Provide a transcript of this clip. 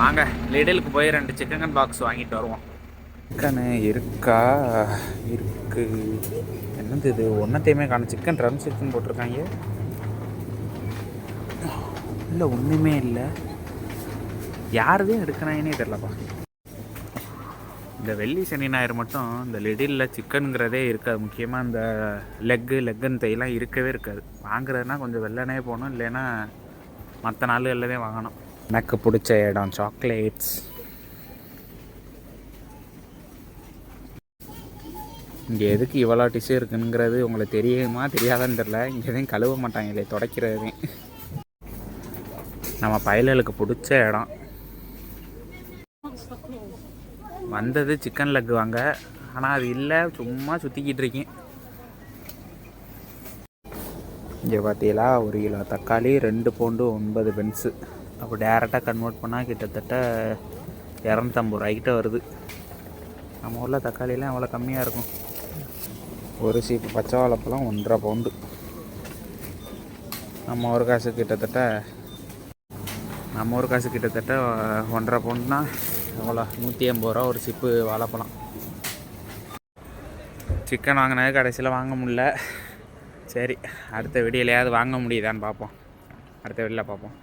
வாங்க லிடிலுக்கு போய் 2 chicken box வாங்கிட்டு வருவோம். சிக்கனு இருக்கா? இருக்கு. என்னது இது? ஒன்றத்தையுமே காணும். சிக்கன் ட்ரம் சிக்கன் போட்டிருக்காங்க. இல்லை ஒன்றுமே இல்லை. யாருதான் எடுக்கிறாங்கன்னே தெரிலப்பா. இந்த வெள்ளி சனி ஞாயிறு மட்டும் இந்த லிடிலில் சிக்கனுங்கிறதே இருக்காது. முக்கியமாக இந்த லெக்குன்னு தையெல்லாம் இருக்கவே இருக்காது. வாங்குறதுனா கொஞ்சம் வெள்ளனே போகணும், இல்லைன்னா மற்ற நாள் எல்லாமே வாங்கணும். எனக்கு பிடிச்ச இடம் சாக்லேட்ஸ். இங்கே எதுக்கு இவ்வளோ டிஷ்யூ இருக்குங்கிறது உங்களுக்கு தெரியுமா தெரியாதான்னு தெரில. இங்கே எதையும் கழுவ மாட்டாங்களே, துடைக்கிறதே. நம்ம பயலுக்கு பிடிச்ச இடம். வந்தது சிக்கன் லெக் வாங்க, ஆனால் அது இல்லை, சும்மா சுற்றிக்கிட்டு இருக்கேன். இங்கே பார்த்தீங்களா, 1 கிலோ தக்காளி, 2 பவுண்டு 9 பென்ஸு. அப்போ டேரெக்டாக கன்வெர்ட் பண்ணால் கிட்டத்தட்ட 250 ரூபாய்க்கிட்ட வருது. நம்ம ஊரில் தக்காளிலாம் எவ்வளோ கம்மியாக இருக்கும். ஒரு சீப்பு பச்சை வாழைப்பழம் 1.5 பவுண்டு. நம்ம ஒரு காசு கிட்டத்தட்ட 1.5 பவுண்டுனா எவ்வளோ? 180 ரூபா ஒரு சிப்பு வாழைப்பழம். சிக்கன் வாங்கினது கடைசியில் வாங்க முடியல. சரி, அடுத்த வீடியோலையாவது வாங்க முடியுதான்னு பார்ப்போம். அடுத்த வீடியோவில் பார்ப்போம்.